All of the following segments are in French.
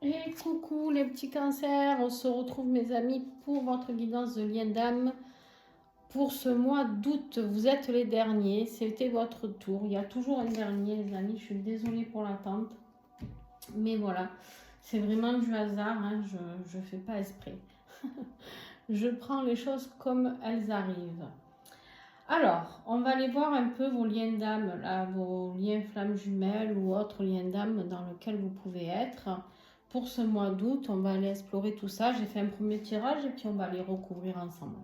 Et coucou les petits cancers, on se retrouve mes amis pour votre guidance de lien d'âme pour ce mois d'août. Vous êtes les derniers, c'était votre tour. Il y a toujours un dernier les amis, je suis désolée pour l'attente. Mais voilà, c'est vraiment du hasard, hein. Je ne fais pas exprès. Je prends les choses comme elles arrivent. Alors, on va aller voir un peu vos liens d'âme, là, vos liens flammes jumelles ou autres liens d'âme dans lesquels vous pouvez être. Pour ce mois d'août, on va aller explorer tout ça. J'ai fait un premier tirage et puis on va les recouvrir ensemble.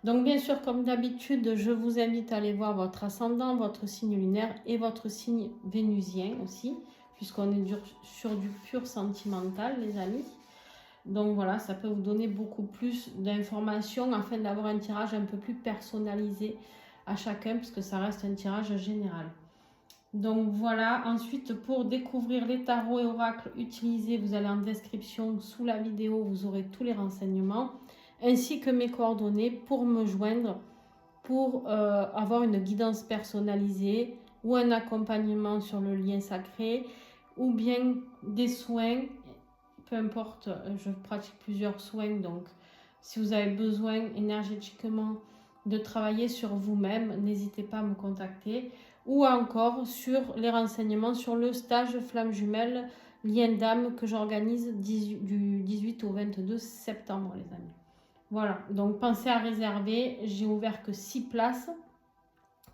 Donc bien sûr, comme d'habitude, je vous invite à aller voir votre ascendant, votre signe lunaire et votre signe vénusien aussi, puisqu'on est sur du pur sentimental, les amis. Donc voilà, ça peut vous donner beaucoup plus d'informations afin d'avoir un tirage un peu plus personnalisé à chacun, puisque ça reste un tirage général. Donc voilà, ensuite pour découvrir les tarots et oracles utilisés, vous allez en description sous la vidéo, vous aurez tous les renseignements, ainsi que mes coordonnées pour me joindre, pour avoir une guidance personnalisée ou un accompagnement sur le lien sacré, ou bien des soins. Peu importe, je pratique plusieurs soins, donc si vous avez besoin énergétiquement de travailler sur vous-même, n'hésitez pas à me contacter. Ou encore sur les renseignements sur le stage Flamme Jumelle, lien d'âme que j'organise du 18 au 22 septembre, les amis. Voilà, donc pensez à réserver. J'ai ouvert que 6 places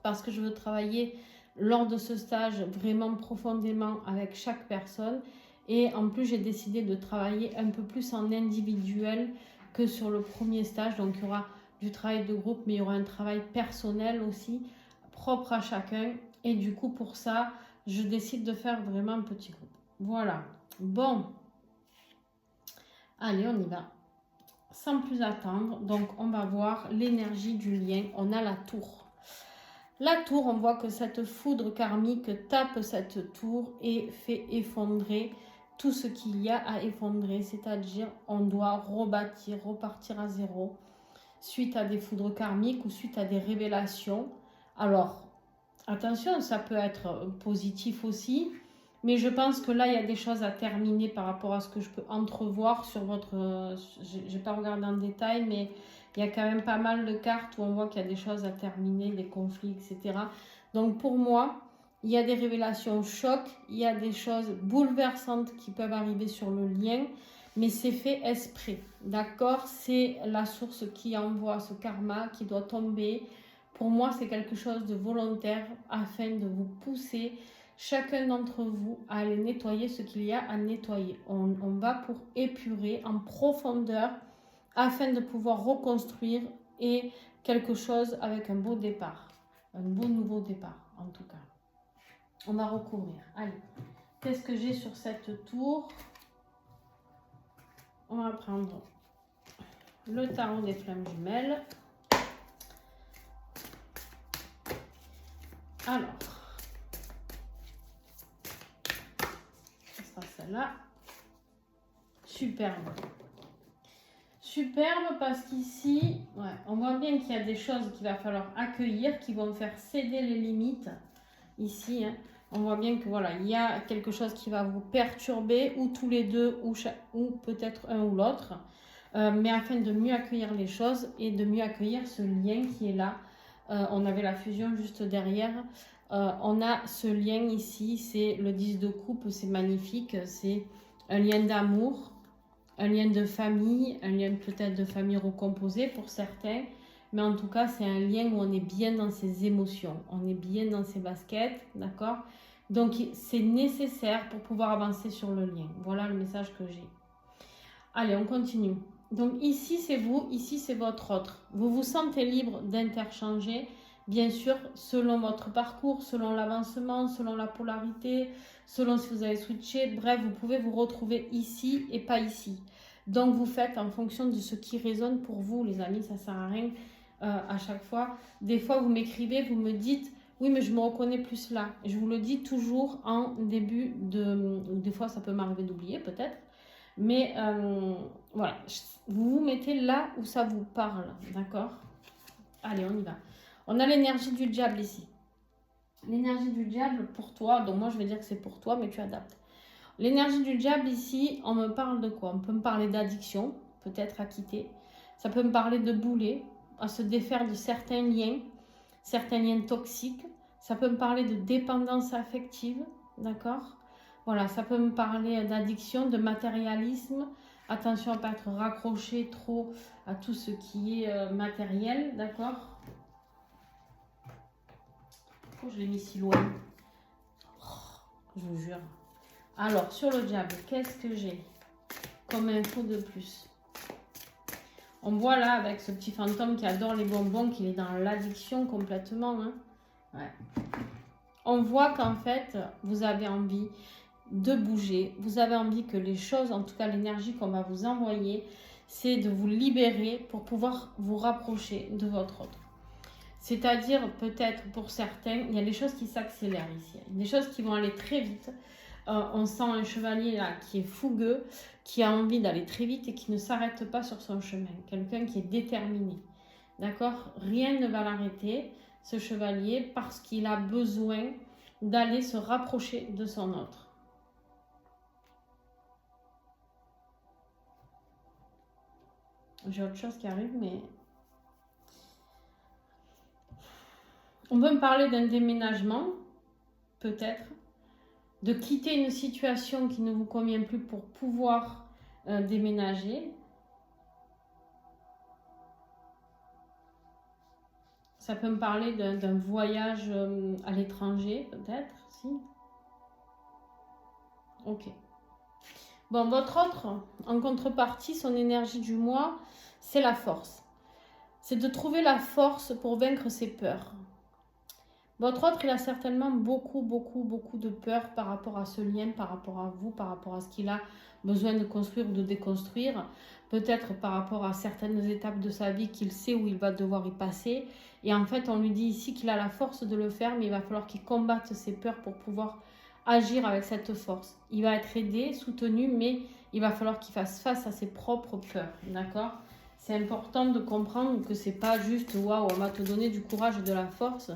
parce que je veux travailler lors de ce stage vraiment profondément avec chaque personne. Et en plus, j'ai décidé de travailler un peu plus en individuel que sur le premier stage. Donc, il y aura du travail de groupe, mais il y aura un travail personnel aussi, propre à chacun. Et du coup, pour ça, je décide de faire vraiment un petit groupe. Voilà. Bon. Allez, on y va. Sans plus attendre, donc on va voir l'énergie du lien. On a la tour. La tour, on voit que cette foudre karmique tape cette tour et fait effondrer tout ce qu'il y a à effondrer, c'est-à-dire on doit rebâtir, repartir à zéro suite à des foudres karmiques ou suite à des révélations. Alors, attention, ça peut être positif aussi, mais je pense que là, il y a des choses à terminer par rapport à ce que je peux entrevoir sur votre... Je n'ai pas regardé en détail, mais il y a quand même pas mal de cartes où on voit qu'il y a des choses à terminer, des conflits, etc. Donc pour moi, il y a des révélations chocs, il y a des choses bouleversantes qui peuvent arriver sur le lien, mais c'est fait esprit, d'accord? C'est la source qui envoie ce karma qui doit tomber. Pour moi, c'est quelque chose de volontaire afin de vous pousser, chacun d'entre vous, à aller nettoyer ce qu'il y a à nettoyer. On va pour épurer en profondeur afin de pouvoir reconstruire et quelque chose avec un beau départ. Un beau nouveau départ, en tout cas. On va recouvrir. Allez, qu'est-ce que j'ai sur cette tour? On va prendre le tarot des flammes jumelles. Alors, ce sera celle-là. Superbe. Superbe parce qu'ici, ouais, on voit bien qu'il y a des choses qu'il va falloir accueillir, qui vont faire céder les limites. Ici, hein, on voit bien que voilà, il y a quelque chose qui va vous perturber, ou tous les deux, ou peut-être un ou l'autre. Mais afin de mieux accueillir les choses et de mieux accueillir ce lien qui est là. On avait la fusion juste derrière. On a ce lien ici, c'est le 10 de coupe, c'est magnifique. C'est un lien d'amour, un lien de famille, un lien peut-être de famille recomposée pour certains. Mais en tout cas, c'est un lien où on est bien dans ses émotions, on est bien dans ses baskets, d'accord? Donc, c'est nécessaire pour pouvoir avancer sur le lien. Voilà le message que j'ai. Allez, on continue. Donc ici, c'est vous, ici, c'est votre autre. Vous vous sentez libre d'interchanger, bien sûr, selon votre parcours, selon l'avancement, selon la polarité, selon si vous avez switché. Bref, vous pouvez vous retrouver ici et pas ici. Donc, vous faites en fonction de ce qui résonne pour vous, les amis. Ça ne sert à rien à chaque fois. Des fois, vous m'écrivez, vous me dites... Oui, mais je me reconnais plus là. Je vous le dis toujours en début de... Des fois, ça peut m'arriver d'oublier, peut-être. Mais voilà, vous vous mettez là où ça vous parle, d'accord? Allez, on y va. On a l'énergie du diable ici. L'énergie du diable pour toi, donc moi je vais dire que c'est pour toi, mais tu adaptes. L'énergie du diable ici, on me parle de quoi? On peut me parler d'addiction, peut-être à quitter. Ça peut me parler de bouler, à se défaire de certains liens toxiques. Ça peut me parler de dépendance affective, d'accord? Voilà, ça peut me parler d'addiction, de matérialisme. Attention à ne pas être raccroché trop à tout ce qui est matériel, d'accord? Pourquoi je l'ai mis si loin? Je vous jure. Alors, sur le diable, qu'est-ce que j'ai comme info de plus? On voit là, avec ce petit fantôme qui adore les bonbons, qu'il est dans l'addiction complètement. Hein. Ouais. On voit qu'en fait, vous avez envie de bouger. Vous avez envie que les choses, en tout cas l'énergie qu'on va vous envoyer, c'est de vous libérer pour pouvoir vous rapprocher de votre autre. C'est-à-dire, peut-être pour certains, il y a des choses qui s'accélèrent ici. Il y a des choses qui vont aller très vite. On sent un chevalier là qui est fougueux, qui a envie d'aller très vite et qui ne s'arrête pas sur son chemin. Quelqu'un qui est déterminé. D'accord? Rien ne va l'arrêter, ce chevalier, parce qu'il a besoin d'aller se rapprocher de son autre. J'ai autre chose qui arrive, mais... On peut me parler d'un déménagement, peut-être, de quitter une situation qui ne vous convient plus pour pouvoir déménager. Ça peut me parler d'un voyage à l'étranger, peut-être, si. Ok. Bon, votre autre, en contrepartie, son énergie du mois, c'est la force. C'est de trouver la force pour vaincre ses peurs. Votre autre, il a certainement beaucoup de peur par rapport à ce lien, par rapport à vous, par rapport à ce qu'il a besoin de construire ou de déconstruire. Peut-être par rapport à certaines étapes de sa vie qu'il sait où il va devoir y passer. Et en fait, on lui dit ici qu'il a la force de le faire, mais il va falloir qu'il combatte ses peurs pour pouvoir agir avec cette force. Il va être aidé, soutenu, mais il va falloir qu'il fasse face à ses propres peurs. D'accord ? C'est important de comprendre que c'est pas juste « waouh, on va te donner du courage et de la force ».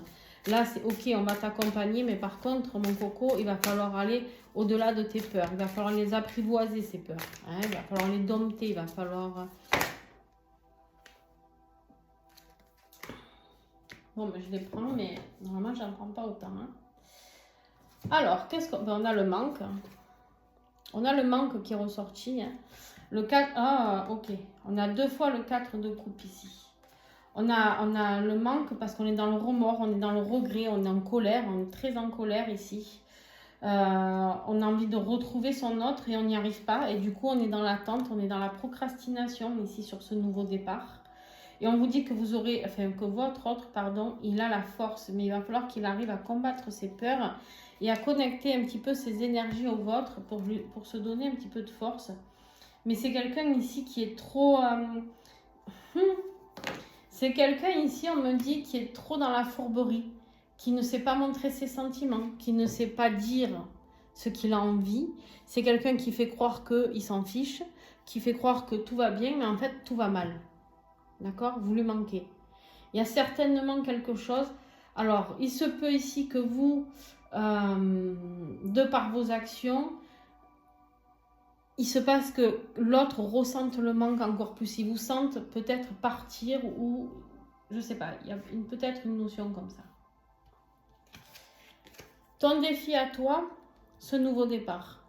Là, c'est ok, on va t'accompagner, mais par contre, mon coco, il va falloir aller au-delà de tes peurs. Il va falloir les apprivoiser, ces peurs. Hein, il va falloir les dompter, il va falloir... Bon, ben, je les prends, mais normalement, je n'en prends pas autant. Hein. Alors, qu'est-ce qu'on... Ben, on a le manque. On a le manque qui est ressorti. Hein. Le 4... Ah, ok. On a 2 fois le 4 de coupe ici. On a le manque parce qu'on est dans le remords, on est dans le regret, on est en colère, on est très en colère ici. On a envie de retrouver son autre et on n'y arrive pas. Et du coup, on est dans l'attente, on est dans la procrastination ici sur ce nouveau départ. Et on vous dit que vous aurez, enfin que votre autre, pardon, il a la force, mais il va falloir qu'il arrive à combattre ses peurs et à connecter un petit peu ses énergies au vôtre pour se donner un petit peu de force. Mais c'est quelqu'un ici qui est trop... C'est quelqu'un ici, on me dit, qui est trop dans la fourberie, qui ne sait pas montrer ses sentiments, qui ne sait pas dire ce qu'il a envie. C'est quelqu'un qui fait croire qu'il s'en fiche, qui fait croire que tout va bien, mais en fait, tout va mal. D'accord? Vous lui manquez. Il y a certainement quelque chose. Alors, il se peut ici que vous, de par vos actions, il se passe que l'autre ressente le manque encore plus. Il vous sente peut-être partir ou, je sais pas, il y a peut-être une notion comme ça. Ton défi à toi, ce nouveau départ.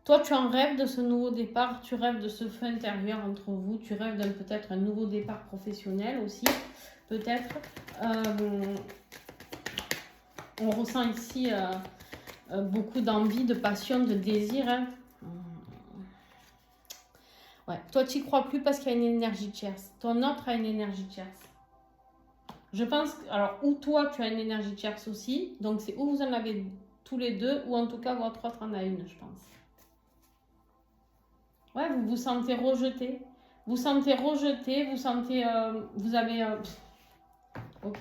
Toi, tu en rêves de ce nouveau départ, tu rêves de ce feu intérieur entre vous, tu rêves d'un peut-être un nouveau départ professionnel aussi, peut-être. On ressent ici beaucoup d'envie, de passion, de désir, hein. Ouais. Toi, tu n'y crois plus parce qu'il y a une énergie tierce. Ton autre a une énergie tierce. Je pense, alors, ou toi, tu as une énergie tierce aussi. Donc, c'est ou vous en avez tous les deux, ou en tout cas, votre autre en a une, je pense. Ouais, vous vous sentez rejeté. Vous sentez rejeté, vous sentez... vous avez... Ok.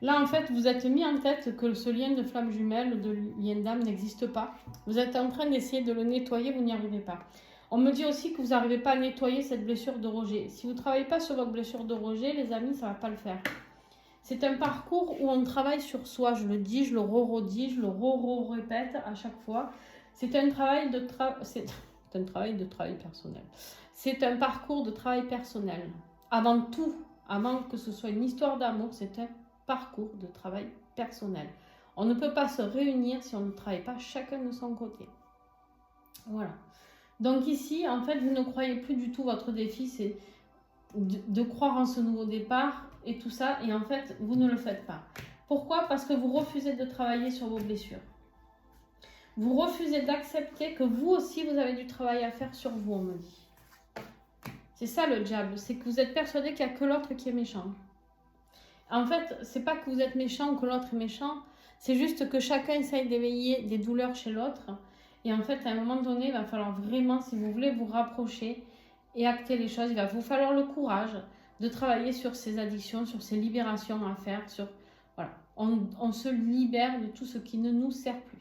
Là, en fait, vous êtes mis en tête que ce lien de flamme jumelle, de lien d'âme n'existe pas. Vous êtes en train d'essayer de le nettoyer, vous n'y arrivez pas. On me dit aussi que vous n'arrivez pas à nettoyer cette blessure de rejet. Si vous ne travaillez pas sur votre blessure de rejet, les amis, ça ne va pas le faire. C'est un parcours où on travaille sur soi. Je le dis, je le redis, je le répète à chaque fois. C'est un travail de travail personnel. C'est un parcours de travail personnel. Avant tout, avant que ce soit une histoire d'amour, c'est un parcours de travail personnel. On ne peut pas se réunir si on ne travaille pas chacun de son côté. Voilà. Donc ici, en fait, vous ne croyez plus du tout votre défi, c'est de croire en ce nouveau départ et tout ça. Et en fait, vous ne le faites pas. Pourquoi? Parce que vous refusez de travailler sur vos blessures. Vous refusez d'accepter que vous aussi, vous avez du travail à faire sur vous, on me dit. C'est ça le diable, c'est que vous êtes persuadé qu'il n'y a que l'autre qui est méchant. En fait, c'est pas que vous êtes méchant ou que l'autre est méchant, c'est juste que chacun essaye d'éveiller des douleurs chez l'autre. Et en fait, à un moment donné, il va falloir vraiment, si vous voulez vous rapprocher et acter les choses, il va vous falloir le courage de travailler sur ces addictions, sur ces libérations à faire. Voilà. On se libère de tout ce qui ne nous sert plus.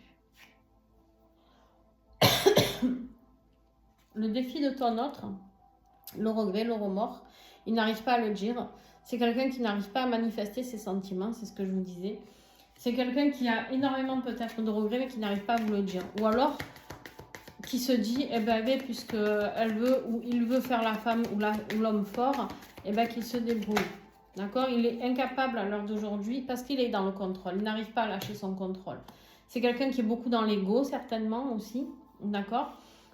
Le défi de ton autre, le regret, le remords, il n'arrive pas à le dire. C'est quelqu'un qui n'arrive pas à manifester ses sentiments, c'est ce que je vous disais. C'est quelqu'un qui a énormément peut-être de regrets, mais qui n'arrive pas à vous le dire. Ou alors, qui se dit, eh ben, puisqu'elle veut ou il veut faire la femme ou l'homme fort, eh ben, qu'il se débrouille. D'accord? Il est incapable à l'heure d'aujourd'hui parce qu'il est dans le contrôle. Il n'arrive pas à lâcher son contrôle. C'est quelqu'un qui est beaucoup dans l'ego, certainement aussi. D'accord?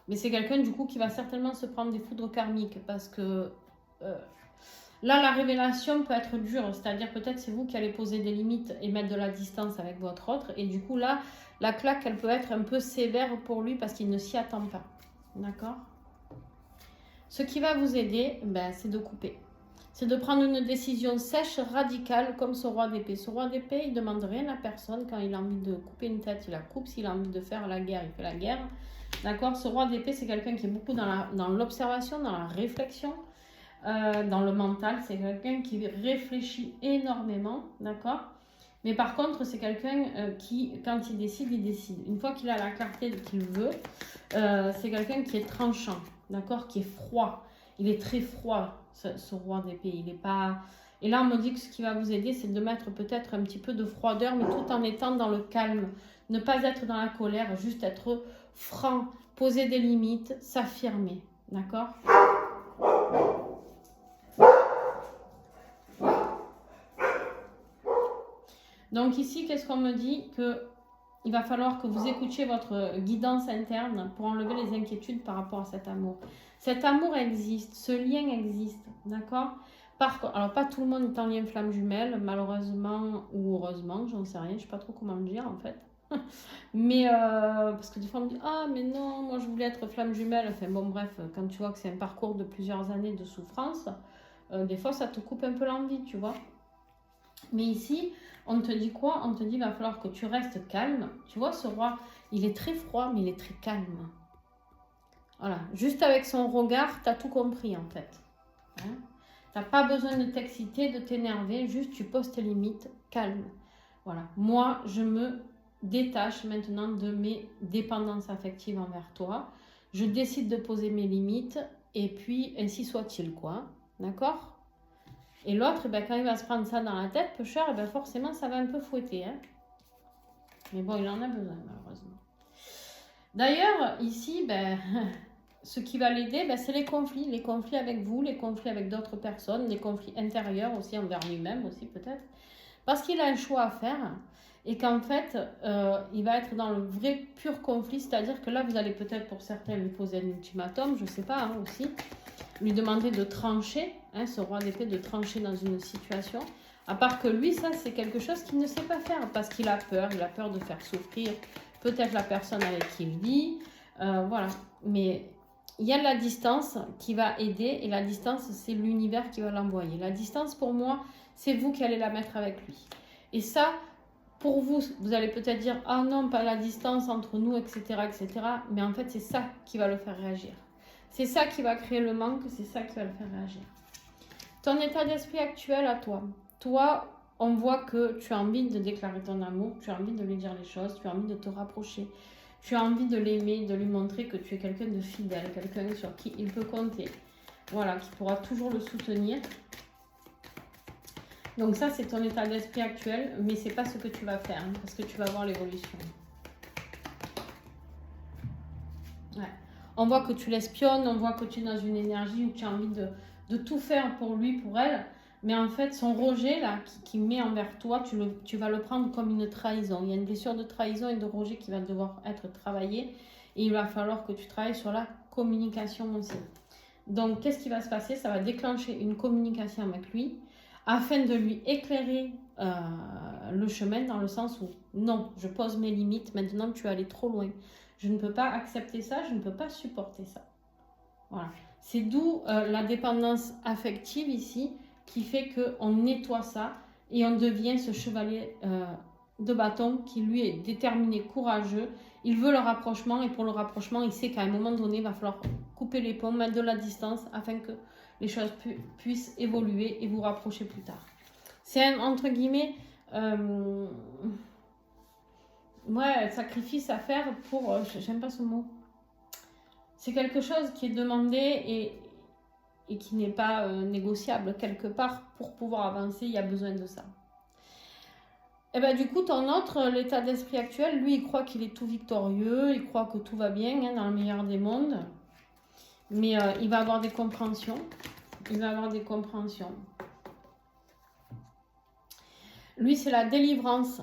Mais c'est quelqu'un du coup qui va certainement se prendre des foudres karmiques parce que là, la révélation peut être dure. C'est-à-dire peut-être c'est vous qui allez poser des limites et mettre de la distance avec votre autre. Et du coup là, la claque, elle peut être un peu sévère pour lui parce qu'il ne s'y attend pas. D'accord? Ce qui va vous aider, c'est de couper. C'est de prendre une décision sèche, radicale, comme ce roi d'épée. Ce roi d'épée, il ne demande rien à personne. Quand il a envie de couper une tête, il la coupe. S'il a envie de faire la guerre, il fait la guerre. D'accord? Ce roi d'épée, c'est quelqu'un qui est beaucoup dans l'observation, dans la réflexion, dans le mental. C'est quelqu'un qui réfléchit énormément. D'accord? Mais par contre, c'est quelqu'un qui, quand il décide, il décide. Une fois qu'il a la clarté qu'il veut, c'est quelqu'un qui est tranchant. D'accord? Qui est froid. Il est très froid, ce roi d'épée. Il n'est pas... Et là, on me dit que ce qui va vous aider, c'est de mettre peut-être un petit peu de froideur, mais tout en étant dans le calme. Ne pas être dans la colère, juste être franc, poser des limites, s'affirmer. D'accord? Donc ici, qu'est-ce qu'on me dit? Il va falloir que vous écoutiez votre guidance interne pour enlever les inquiétudes par rapport à cet amour. Cet amour existe, ce lien existe, d'accord? Alors pas tout le monde est en lien flamme jumelle, malheureusement ou heureusement, j'en sais rien, je ne sais pas trop comment le dire en fait. Mais parce que des fois on me dit, ah mais non, moi je voulais être flamme jumelle. Enfin bon bref, quand tu vois que c'est un parcours de plusieurs années de souffrance, des fois ça te coupe un peu l'envie, tu vois. Mais ici, on te dit quoi? On te dit, il va falloir que tu restes calme. Tu vois, ce roi, il est très froid, mais il est très calme. Voilà, juste avec son regard, tu as tout compris en fait. Hein? Tu n'as pas besoin de t'exciter, de t'énerver, juste tu poses tes limites, calme. Voilà, moi, je me détache maintenant de mes dépendances affectives envers toi. Je décide de poser mes limites et puis ainsi soit-il, quoi. D'accord? Et l'autre, quand il va se prendre ça dans la tête, peu cher, forcément, ça va un peu fouetter. Hein. Mais bon, il en a besoin, malheureusement. D'ailleurs, ici, ce qui va l'aider, c'est les conflits avec vous, les conflits avec d'autres personnes, les conflits intérieurs aussi, envers lui-même aussi peut-être. Parce qu'il a un choix à faire et qu'en fait, il va être dans le vrai pur conflit, c'est-à-dire que là, vous allez peut-être pour certains lui poser un ultimatum, je ne sais pas, aussi, lui demander de trancher, ce roi d'épée, de trancher dans une situation. À part que lui, ça, c'est quelque chose qu'il ne sait pas faire parce qu'il a peur de faire souffrir peut-être la personne avec qui il vit, voilà. Mais il y a la distance qui va aider et la distance, c'est l'univers qui va l'envoyer. La distance, pour moi, c'est vous qui allez la mettre avec lui. Et ça, pour vous, vous allez peut-être dire, ah non, pas la distance entre nous, etc., etc. Mais en fait, c'est ça qui va le faire réagir. C'est ça qui va créer le manque, c'est ça qui va le faire réagir. Ton état d'esprit actuel à toi. Toi, on voit que tu as envie de déclarer ton amour, tu as envie de lui dire les choses, tu as envie de te rapprocher. Tu as envie de l'aimer, de lui montrer que tu es quelqu'un de fidèle, quelqu'un sur qui il peut compter. Voilà, qui pourra toujours le soutenir. Donc ça, c'est ton état d'esprit actuel, mais ce n'est pas ce que tu vas faire, parce que tu vas voir l'évolution. On voit que tu l'espionnes, on voit que tu es dans une énergie où tu as envie de tout faire pour lui, pour elle. Mais en fait, son rejet là, qui met envers toi, tu vas le prendre comme une trahison. Il y a une blessure de trahison et de rejet qui va devoir être travaillée. Et il va falloir que tu travailles sur la communication aussi. Donc, qu'est-ce qui va se passer? Ça va déclencher une communication avec lui afin de lui éclairer le chemin dans le sens où non, je pose mes limites, maintenant tu es allé trop loin. Je ne peux pas accepter ça, je ne peux pas supporter ça. Voilà. C'est d'où la dépendance affective ici qui fait qu'on nettoie ça et on devient ce chevalier de bâton qui lui est déterminé, courageux. Il veut le rapprochement et pour le rapprochement, il sait qu'à un moment donné, il va falloir couper les ponts, mettre de la distance afin que les choses puissent évoluer et vous rapprocher plus tard. C'est un, entre guillemets, ouais, sacrifice à faire pour, j'aime pas ce mot. C'est quelque chose qui est demandé et qui n'est pas négociable quelque part. Pour pouvoir avancer, il y a besoin de ça. Et bien du coup, ton autre, l'état d'esprit actuel, lui, il croit qu'il est tout victorieux, il croit que tout va bien hein, dans le meilleur des mondes. Mais il va avoir des compréhensions. Il va avoir des compréhensions. Lui, c'est la délivrance.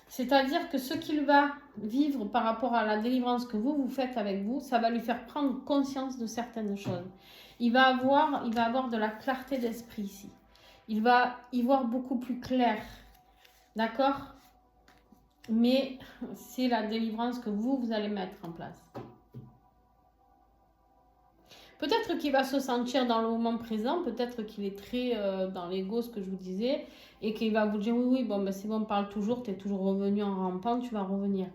C'est-à-dire que ce qu'il va vivre par rapport à la délivrance que vous faites avec vous, ça va lui faire prendre conscience de certaines choses. Il va avoir de la clarté d'esprit ici. Il va y voir beaucoup plus clair. D'accord? Mais c'est la délivrance que vous allez mettre en place. Peut-être qu'il va se sentir dans le moment présent, peut-être qu'il est très dans l'ego, ce que je vous disais, et qu'il va vous dire oui, oui, bon, ben c'est bon, parle toujours, tu es toujours revenu en rampant, tu vas revenir.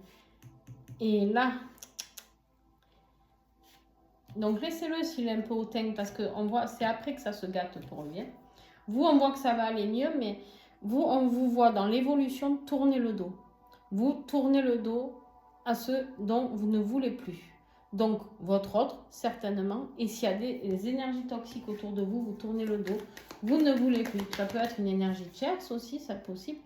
Et là, donc laissez-le s'il est un peu hautain, parce qu'on voit, c'est après que ça se gâte pour lui. Hein. Vous, on voit que ça va aller mieux, mais vous, on vous voit dans l'évolution tourner le dos. Vous tournez le dos à ceux dont vous ne voulez plus. Donc, votre autre, certainement. Et s'il y a des énergies toxiques autour de vous, vous tournez le dos. Vous ne voulez plus. Ça peut être une énergie tierce aussi, c'est possible.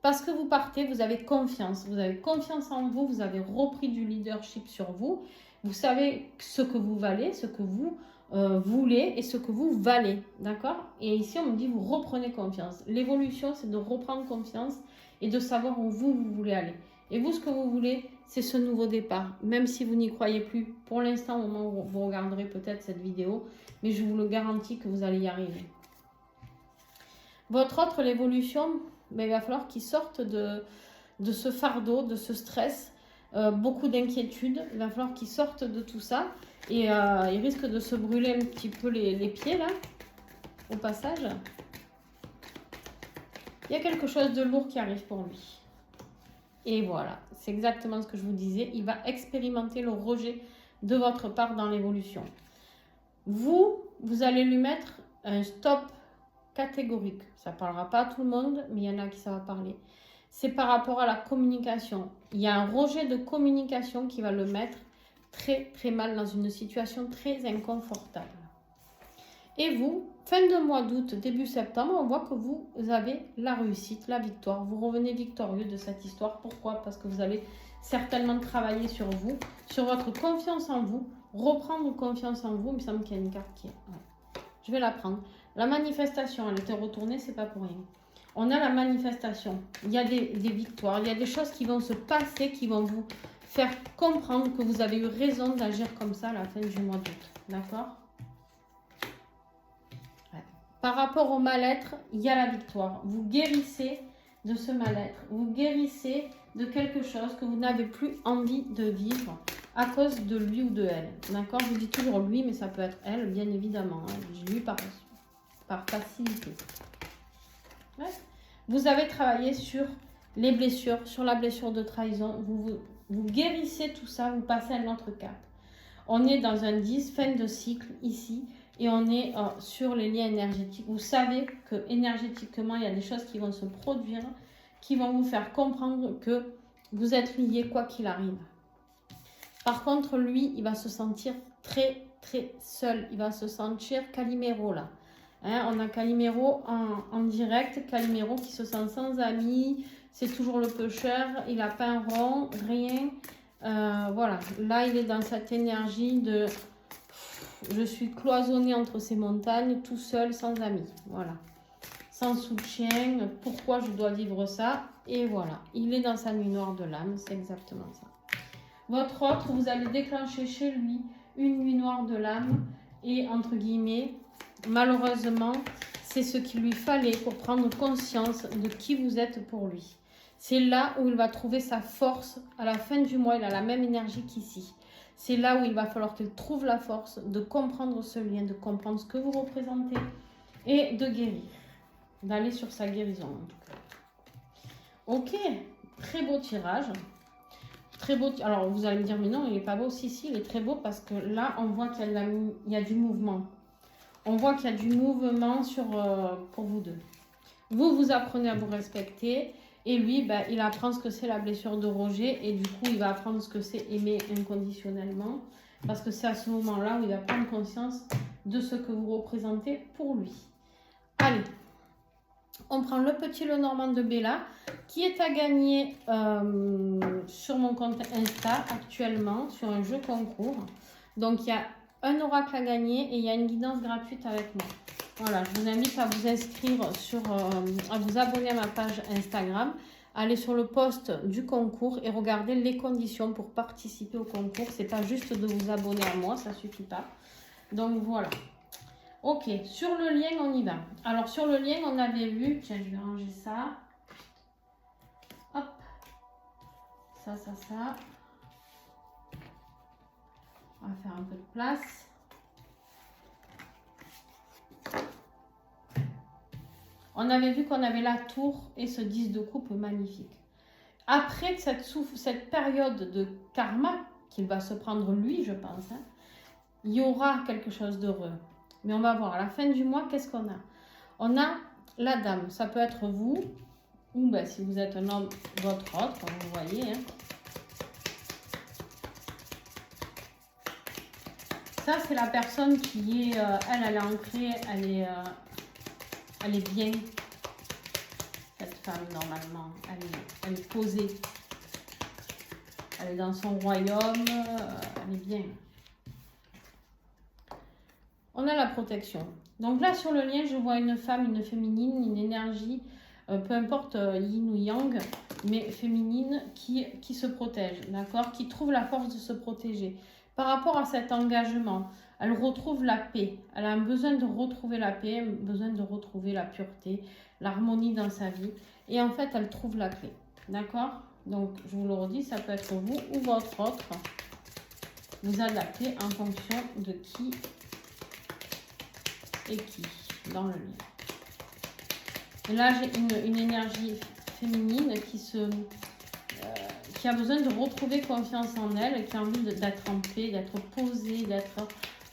Parce que vous partez, vous avez confiance. Vous avez confiance en vous, vous avez repris du leadership sur vous. Vous savez ce que vous valez, ce que vous voulez et ce que vous valez. D'accord? Et ici, on me dit, vous reprenez confiance. L'évolution, c'est de reprendre confiance et de savoir où vous voulez aller. Et vous, ce que vous voulez, c'est ce nouveau départ. Même si vous n'y croyez plus, pour l'instant, au moment où vous regarderez peut-être cette vidéo, mais je vous le garantis que vous allez y arriver. Votre autre, l'évolution, ben, il va falloir qu'il sorte de ce fardeau, de ce stress, beaucoup d'inquiétude. Il va falloir qu'il sorte de tout ça. Et il risque de se brûler un petit peu les pieds, là, au passage. Il y a quelque chose de lourd qui arrive pour lui. Et voilà, c'est exactement ce que je vous disais. Il va expérimenter le rejet de votre part dans l'évolution. Vous allez lui mettre un stop catégorique. Ça ne parlera pas à tout le monde, mais il y en a qui ça va parler. C'est par rapport à la communication. Il y a un rejet de communication qui va le mettre très très mal dans une situation très inconfortable. Et vous, fin de mois d'août, début septembre, on voit que vous avez la réussite, la victoire. Vous revenez victorieux de cette histoire. Pourquoi? Parce que vous allez certainement travailler sur vous, sur votre confiance en vous, reprendre confiance en vous. Il me semble qu'il y a une carte qui est... Ouais. Je vais la prendre. La manifestation, elle était retournée, c'est pas pour rien. On a la manifestation. Il y a des victoires, il y a des choses qui vont se passer, qui vont vous faire comprendre que vous avez eu raison d'agir comme ça à la fin du mois d'août. D'accord? Par rapport au mal-être, il y a la victoire. Vous guérissez de ce mal-être. Vous guérissez de quelque chose que vous n'avez plus envie de vivre à cause de lui ou de elle. D'accord? Je dis toujours lui, mais ça peut être elle, bien évidemment. Hein. Je lui par facilité. Ouais. Vous avez travaillé sur les blessures, sur la blessure de trahison. Vous guérissez tout ça, vous passez à un autre cap. On est dans un 10, fin de cycle ici. Et on est sur les liens énergétiques. Vous savez que énergétiquement, il y a des choses qui vont se produire, qui vont vous faire comprendre que vous êtes liés quoi qu'il arrive. Par contre, lui, il va se sentir très, très seul. Il va se sentir Calimero là. Hein, on a Calimero en direct. Calimero qui se sent sans amis. C'est toujours le pêcheur. Il n'a pas un rond, rien. Voilà, là il est dans cette énergie de je suis cloisonné entre ces montagnes, tout seul, sans amis. Voilà, sans soutien. Pourquoi je dois vivre ça? Et voilà, il est dans sa nuit noire de l'âme, c'est exactement ça. Votre autre, vous allez déclencher chez lui une nuit noire de l'âme et entre guillemets, malheureusement, c'est ce qu'il lui fallait pour prendre conscience de qui vous êtes pour lui. C'est là où il va trouver sa force. À la fin du mois, il a la même énergie qu'ici. C'est là où il va falloir qu'il trouve la force de comprendre ce lien, de comprendre ce que vous représentez et de guérir. D'aller sur sa guérison en tout cas. Ok, très beau tirage. Très beau. Alors vous allez me dire, mais non, il n'est pas beau. Si, il est très beau parce que là, on voit qu'il y a du mouvement. On voit qu'il y a du mouvement pour vous deux. Vous apprenez à vous respecter. Et lui, ben, il apprend ce que c'est la blessure de rejet. Et du coup, il va apprendre ce que c'est aimer inconditionnellement. Parce que c'est à ce moment-là où il va prendre conscience de ce que vous représentez pour lui. Allez, on prend le petit Lenormand de Bella qui est à gagner sur mon compte Insta actuellement sur un jeu concours. Donc, il y a un oracle à gagner et il y a une guidance gratuite avec moi. Voilà, je vous invite à vous inscrire à vous abonner à ma page Instagram, aller sur le post du concours et regarder les conditions pour participer au concours. C'est pas juste de vous abonner à moi, ça suffit pas. Donc voilà. Ok, sur le lien, on y va. Alors sur le lien, on avait vu, tiens, je vais ranger ça. Hop, ça. On va faire un peu de place. On avait vu qu'on avait la tour et ce 10 de coupe magnifique. Après cette période de karma qu'il va se prendre lui, je pense, hein, il y aura quelque chose d'heureux. Mais on va voir, à la fin du mois, qu'est-ce qu'on a? On a la dame, ça peut être vous, ou ben, si vous êtes un homme, votre autre, comme vous voyez. Hein. Ça, c'est la personne qui est, elle est ancrée, elle est bien. Cette femme, normalement, elle est posée. Elle est dans son royaume, elle est bien. On a la protection. Donc là, sur le lien, je vois une femme, une féminine, une énergie, peu importe yin ou yang, mais féminine qui se protège, d'accord? Qui trouve la force de se protéger. Par rapport à cet engagement, elle retrouve la paix. Elle a un besoin de retrouver la paix, un besoin de retrouver la pureté, l'harmonie dans sa vie. Et en fait, elle trouve la clé, d'accord? Donc, je vous le redis, ça peut être vous ou votre autre. Vous adaptez en fonction de qui et qui dans le lien. Et là, j'ai une énergie féminine qui a besoin de retrouver confiance en elle, qui a envie d'être en paix, d'être posée, d'être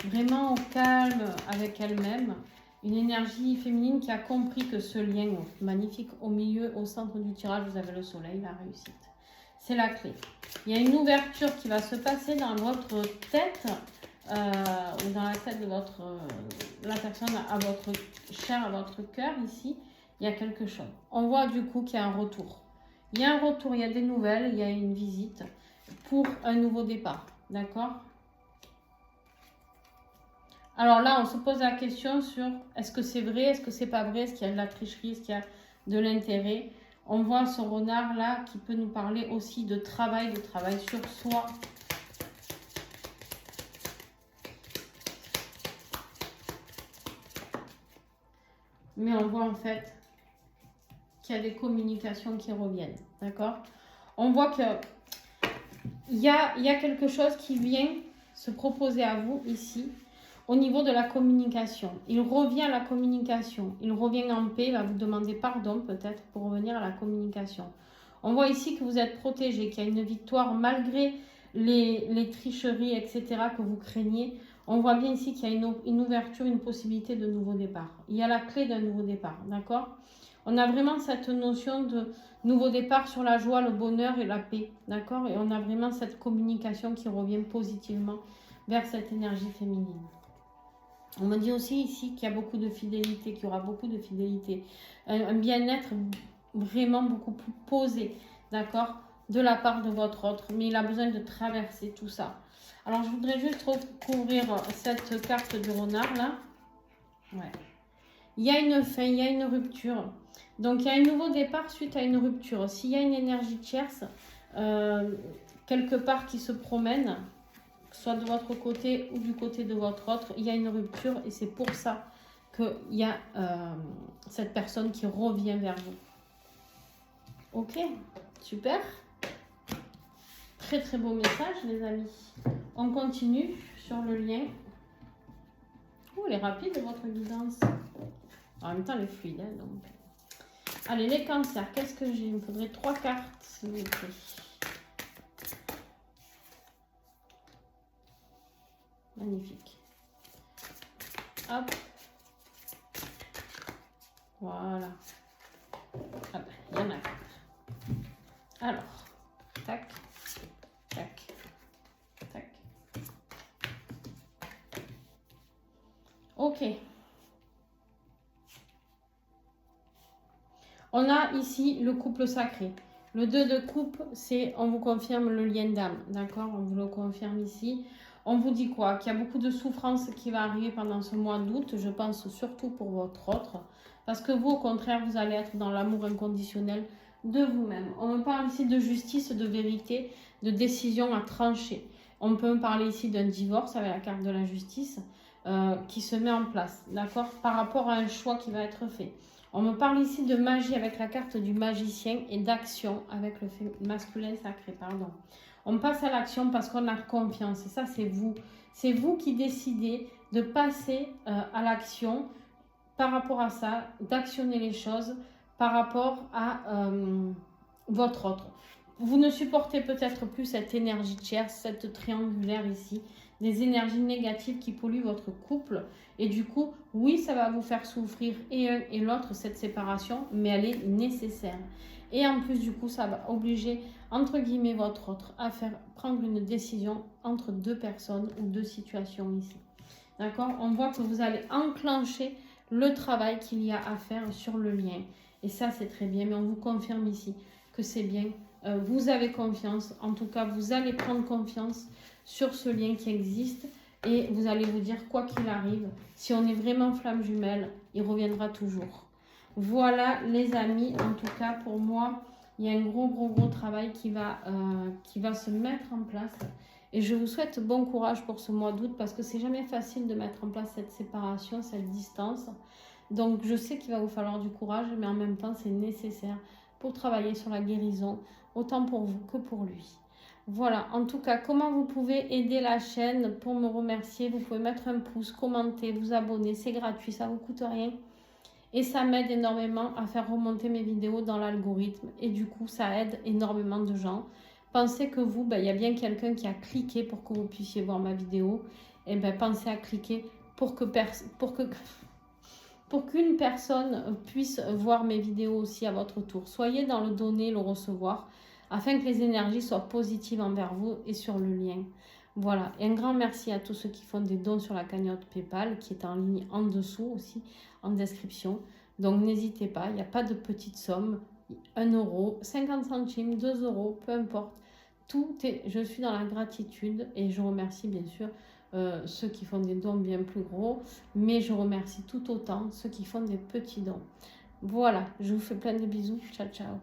vraiment au calme avec elle-même. Une énergie féminine qui a compris que ce lien magnifique au milieu, au centre du tirage, vous avez le soleil, la réussite. C'est la clé. Il y a une ouverture qui va se passer dans votre tête ou dans la tête de la personne à votre chair, à votre cœur ici. Il y a quelque chose. On voit du coup qu'il y a un retour. Il y a un retour, il y a des nouvelles, il y a une visite pour un nouveau départ. D'accord? Alors là, on se pose la question sur est-ce que c'est vrai, est-ce que c'est pas vrai, est-ce qu'il y a de la tricherie, est-ce qu'il y a de l'intérêt. On voit ce renard là qui peut nous parler aussi de travail sur soi. Mais on voit en fait qu'il y a des communications qui reviennent, d'accord? On voit que il y a quelque chose qui vient se proposer à vous ici au niveau de la communication. Il revient à la communication, il revient en paix, il va vous demander pardon peut-être pour revenir à la communication. On voit ici que vous êtes protégé, qu'il y a une victoire malgré les tricheries, etc. que vous craignez. On voit bien ici qu'il y a une ouverture, une possibilité de nouveau départ. Il y a la clé d'un nouveau départ, d'accord? On a vraiment cette notion de nouveau départ sur la joie, le bonheur et la paix, d'accord? Et on a vraiment cette communication qui revient positivement vers cette énergie féminine. On me dit aussi ici qu'il y a beaucoup de fidélité, qu'il y aura beaucoup de fidélité. Un bien-être vraiment beaucoup plus posé, d'accord? de la part de votre autre, mais il a besoin de traverser tout ça. Alors, je voudrais juste recouvrir cette carte du renard, là. Ouais. Il y a une fin, il y a une rupture. Donc, il y a un nouveau départ suite à une rupture. S'il y a une énergie tierce, quelque part qui se promène, soit de votre côté ou du côté de votre autre, il y a une rupture et c'est pour ça qu'il y a cette personne qui revient vers vous. Ok, super. Très très beau message les amis. On continue sur le lien. Oh, elle est rapide votre guidance. En même temps, elle est fluide. Hein, donc. Allez, les cancers, qu'est-ce que j'ai? Il me faudrait 3 cartes, s'il vous plaît. Magnifique. Hop. Voilà. Ah ben, il y en a 4. Alors, tac, tac, tac. Ok. On a ici le couple sacré. Le 2 de coupe, c'est, on vous confirme le lien d'âme, d'accord? On vous le confirme ici. On vous dit quoi? Qu'il y a beaucoup de souffrance qui va arriver pendant ce mois d'août, je pense surtout pour votre autre. Parce que vous, au contraire, vous allez être dans l'amour inconditionnel de vous-même. On me parle ici de justice, de vérité, de décision à trancher. On peut me parler ici d'un divorce avec la carte de la justice qui se met en place, d'accord? Par rapport à un choix qui va être fait. On me parle ici de magie avec la carte du magicien et d'action avec le masculin sacré, pardon. On passe à l'action parce qu'on a confiance et ça c'est vous. C'est vous qui décidez de passer à l'action par rapport à ça, d'actionner les choses par rapport à votre autre. Vous ne supportez peut-être plus cette énergie tierce, cette triangulaire ici, des énergies négatives qui polluent votre couple. Et du coup, oui, ça va vous faire souffrir et un et l'autre, cette séparation, mais elle est nécessaire. Et en plus, du coup, ça va obliger, entre guillemets, votre autre à prendre une décision entre 2 personnes ou 2 situations ici. D'accord? On voit que vous allez enclencher le travail qu'il y a à faire sur le lien. Et ça, c'est très bien, mais on vous confirme ici que c'est bien. Vous avez confiance, en tout cas, vous allez prendre confiance sur ce lien qui existe et vous allez vous dire, quoi qu'il arrive, si on est vraiment flamme jumelle, il reviendra toujours. Voilà, les amis, en tout cas, pour moi, il y a un gros travail qui va se mettre en place. Et je vous souhaite bon courage pour ce mois d'août parce que c'est jamais facile de mettre en place cette séparation, cette distance. Donc, je sais qu'il va vous falloir du courage, mais en même temps, c'est nécessaire pour travailler sur la guérison, autant pour vous que pour lui. Voilà, en tout cas, comment vous pouvez aider la chaîne pour me remercier? Vous pouvez mettre un pouce, commenter, vous abonner, c'est gratuit, ça ne vous coûte rien. Et ça m'aide énormément à faire remonter mes vidéos dans l'algorithme. Et du coup, ça aide énormément de gens. Pensez que vous, il y a bien quelqu'un qui a cliqué pour que vous puissiez voir ma vidéo. Et bien, pensez à cliquer pour qu'une personne puisse voir mes vidéos aussi à votre tour. Soyez dans le donner, le recevoir, afin que les énergies soient positives envers vous et sur le lien. Voilà, et un grand merci à tous ceux qui font des dons sur la cagnotte PayPal, qui est en ligne en dessous aussi, en description. Donc n'hésitez pas, il n'y a pas de petite somme, 1 euro, 50 centimes, 2 euros, peu importe. Tout est, je suis dans la gratitude et je remercie bien sûr ceux qui font des dons bien plus gros, mais je remercie tout autant ceux qui font des petits dons. Voilà, je vous fais plein de bisous, ciao ciao.